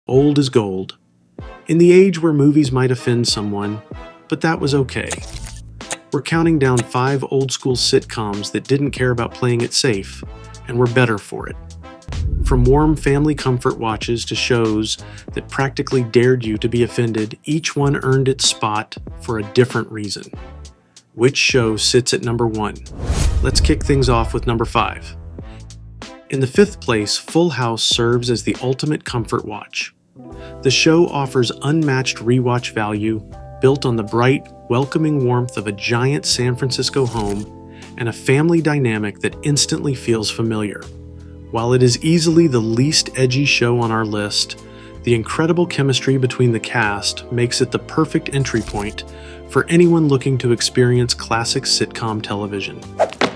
old as gold. In the age where movies might offend someone, but that was okay. We're counting down 5 old-school sitcoms that didn't care about playing it safe, and were better for it. From warm family comfort watches to shows that practically dared you to be offended, each one earned its spot for a different reason. Which show sits at number 1? Let's kick things off with number 5. In the 5th place, Full House serves as the ultimate comfort watch. The show offers unmatched rewatch value, built on the bright, welcoming warmth of a giant San Francisco home and a family dynamic that instantly feels familiar. While it is easily the least edgy show on our list, the incredible chemistry between the cast makes it the perfect entry point for anyone looking to experience classic sitcom television.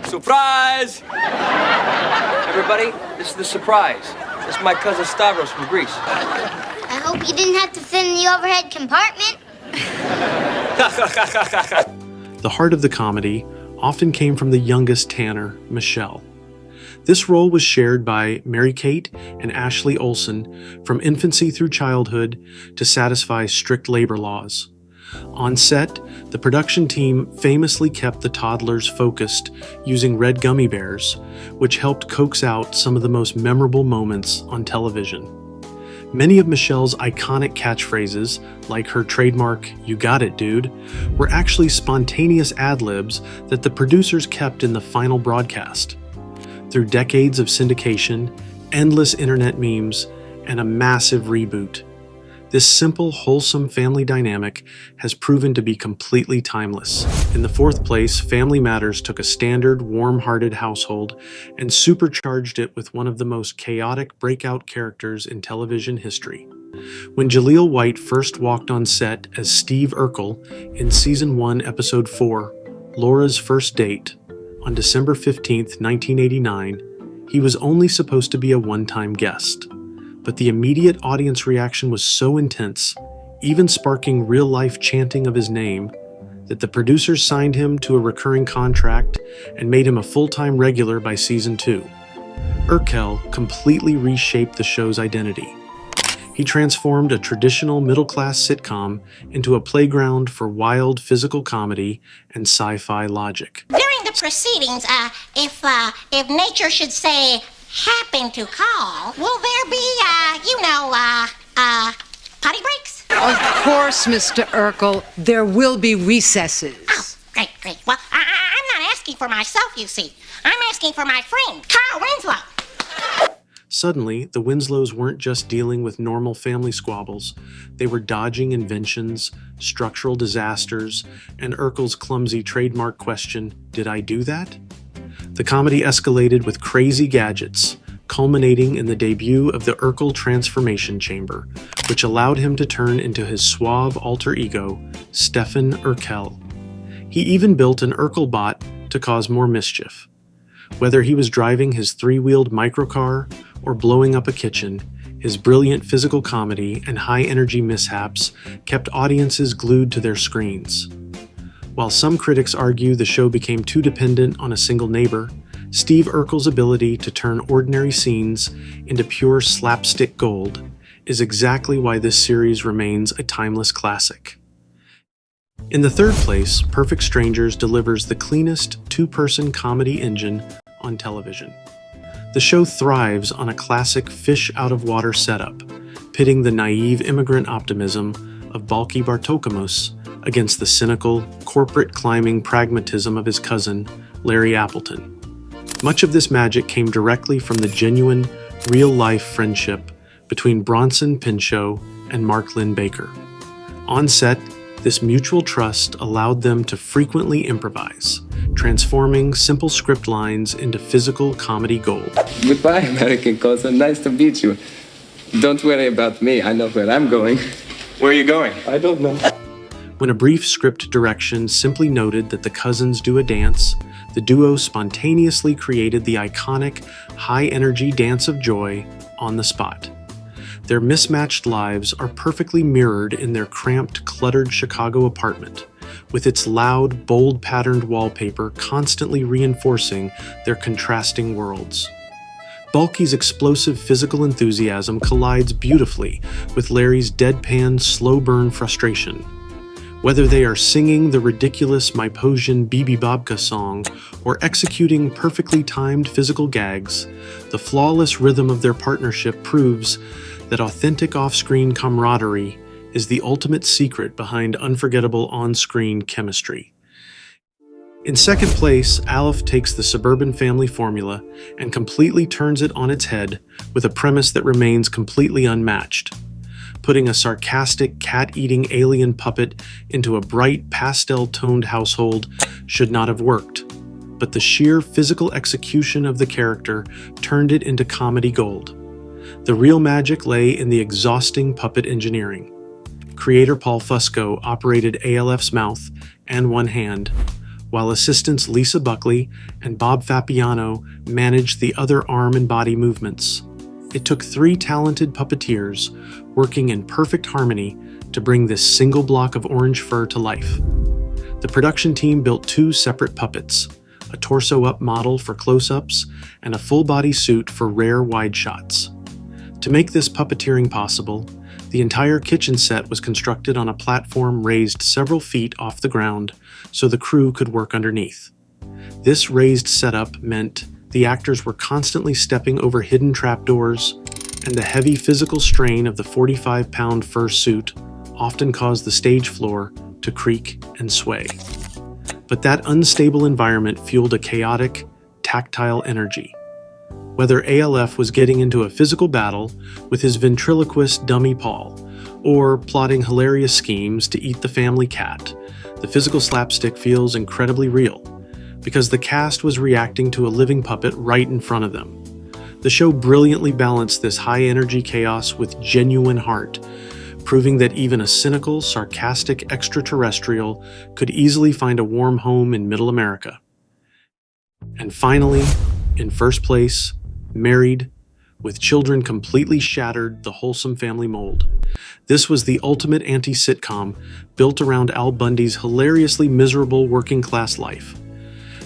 Surprise! Everybody, this is the surprise. This is my cousin Stavros from Greece. I hope you didn't have to fit in the overhead compartment. The heart of the comedy often came from the youngest Tanner, Michelle. This role was shared by Mary-Kate and Ashley Olsen from infancy through childhood to satisfy strict labor laws. On set, the production team famously kept the toddlers focused using red gummy bears, which helped coax out some of the most memorable moments on television. Many of Michelle's iconic catchphrases, like her trademark, "You got it, dude," were actually spontaneous ad-libs that the producers kept in the final broadcast. Through decades of syndication, endless internet memes, and a massive reboot, this simple, wholesome family dynamic has proven to be completely timeless. In the 4th place, Family Matters took a standard, warm-hearted household and supercharged it with one of the most chaotic breakout characters in television history. When Jaleel White first walked on set as Steve Urkel in Season 1, Episode 4, Laura's First Date, on December 15, 1989, he was only supposed to be a one-time guest. But the immediate audience reaction was so intense, even sparking real-life chanting of his name, that the producers signed him to a recurring contract and made him a full-time regular by Season 2. Urkel completely reshaped the show's identity. He transformed a traditional middle-class sitcom into a playground for wild physical comedy and sci-fi logic. During the proceedings, if nature should say, happen to call, will there be, potty breaks? Of course, Mr. Urkel, there will be recesses. Oh, great. Well, I'm not asking for myself, you see. I'm asking for my friend, Carl Winslow. Suddenly, the Winslows weren't just dealing with normal family squabbles. They were dodging inventions, structural disasters, and Urkel's clumsy trademark question, "Did I do that?" The comedy escalated with crazy gadgets, culminating in the debut of the Urkel Transformation Chamber, which allowed him to turn into his suave alter ego, Stefan Urkel. He even built an Urkel bot to cause more mischief. Whether he was driving his 3-wheeled microcar or blowing up a kitchen, his brilliant physical comedy and high-energy mishaps kept audiences glued to their screens. While some critics argue the show became too dependent on a single neighbor, Steve Urkel's ability to turn ordinary scenes into pure slapstick gold is exactly why this series remains a timeless classic. In the 3rd place, Perfect Strangers delivers the cleanest 2-person comedy engine on television. The show thrives on a classic fish-out-of-water setup, pitting the naive immigrant optimism of Balky Bartokomous against the cynical, corporate-climbing pragmatism of his cousin, Larry Appleton. Much of this magic came directly from the genuine, real-life friendship between Bronson Pinchot and Mark Lynn Baker. On set, this mutual trust allowed them to frequently improvise, transforming simple script lines into physical comedy gold. Goodbye, American cousin. Nice to meet you. Don't worry about me. I know where I'm going. Where are you going? I don't know. When a brief script direction simply noted that the cousins do a dance, the duo spontaneously created the iconic, high-energy dance of joy on the spot. Their mismatched lives are perfectly mirrored in their cramped, cluttered Chicago apartment, with its loud, bold-patterned wallpaper constantly reinforcing their contrasting worlds. Balky's explosive physical enthusiasm collides beautifully with Larry's deadpan, slow-burn frustration. Whether they are singing the ridiculous Myposian Bibi Babka song or executing perfectly timed physical gags, the flawless rhythm of their partnership proves that authentic off-screen camaraderie is the ultimate secret behind unforgettable on-screen chemistry. In second place, Aleph takes the suburban family formula and completely turns it on its head with a premise that remains completely unmatched. Putting a sarcastic, cat-eating alien puppet into a bright, pastel-toned household should not have worked, but the sheer physical execution of the character turned it into comedy gold. The real magic lay in the exhausting puppet engineering. Creator Paul Fusco operated ALF's mouth and one hand, while assistants Lisa Buckley and Bob Fapiano managed the other arm and body movements. It took 3 talented puppeteers working in perfect harmony to bring this single block of orange fur to life. The production team built 2 separate puppets, a torso-up model for close-ups and a full-body suit for rare wide shots. To make this puppeteering possible, the entire kitchen set was constructed on a platform raised several feet off the ground so the crew could work underneath. This raised setup meant the actors were constantly stepping over hidden trapdoors, and the heavy physical strain of the 45-pound fur suit often caused the stage floor to creak and sway. But that unstable environment fueled a chaotic, tactile energy. Whether ALF was getting into a physical battle with his ventriloquist dummy Paul, or plotting hilarious schemes to eat the family cat, the physical slapstick feels incredibly real, because the cast was reacting to a living puppet right in front of them. The show brilliantly balanced this high-energy chaos with genuine heart, proving that even a cynical, sarcastic extraterrestrial could easily find a warm home in Middle America. And finally, in first place, married, with children completely shattered the wholesome family mold. This was the ultimate anti-sitcom built around Al Bundy's hilariously miserable working-class life.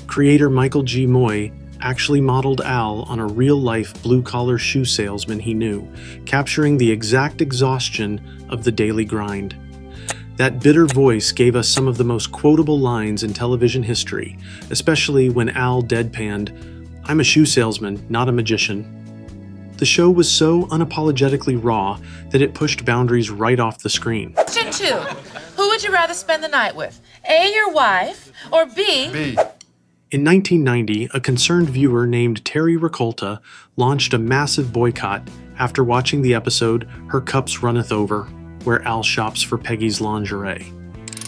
Creator Michael G. Moy actually modeled Al on a real-life blue-collar shoe salesman he knew, capturing the exact exhaustion of the daily grind. That bitter voice gave us some of the most quotable lines in television history, especially when Al deadpanned, "I'm a shoe salesman, not a magician." The show was so unapologetically raw that it pushed boundaries right off the screen. Question 2. Who would you rather spend the night with? A, your wife, or B? In 1990, a concerned viewer named Terry Ricolta launched a massive boycott after watching the episode Her Cups Runneth Over, where Al shops for Peggy's lingerie.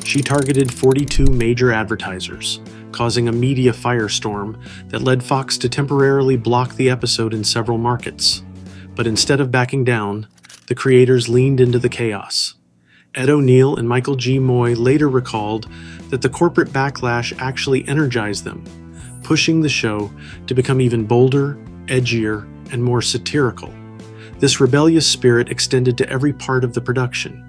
She targeted 42 major advertisers, causing a media firestorm that led Fox to temporarily block the episode in several markets. But instead of backing down, the creators leaned into the chaos. Ed O'Neill and Michael G. Moy later recalled that the corporate backlash actually energized them, pushing the show to become even bolder, edgier, and more satirical. This rebellious spirit extended to every part of the production.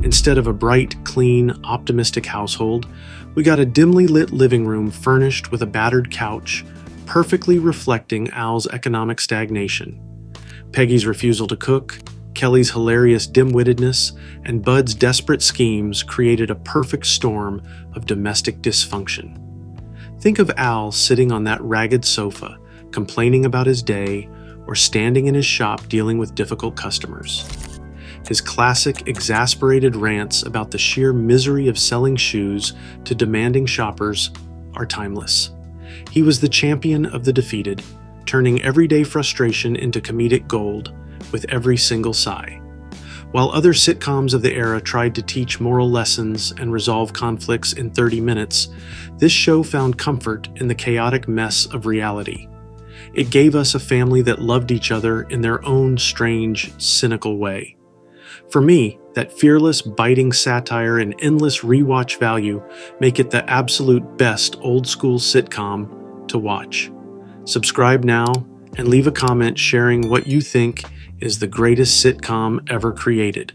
Instead of a bright, clean, optimistic household, we got a dimly lit living room furnished with a battered couch, perfectly reflecting Al's economic stagnation. Peggy's refusal to cook, Kelly's hilarious dim-wittedness, and Bud's desperate schemes created a perfect storm of domestic dysfunction. Think of Al sitting on that ragged sofa, complaining about his day, or standing in his shop dealing with difficult customers. His classic, exasperated rants about the sheer misery of selling shoes to demanding shoppers are timeless. He was the champion of the defeated, turning everyday frustration into comedic gold with every single sigh. While other sitcoms of the era tried to teach moral lessons and resolve conflicts in 30 minutes, this show found comfort in the chaotic mess of reality. It gave us a family that loved each other in their own strange, cynical way. For me, that fearless, biting satire and endless rewatch value make it the absolute best old-school sitcom to watch. Subscribe now and leave a comment sharing what you think is the greatest sitcom ever created.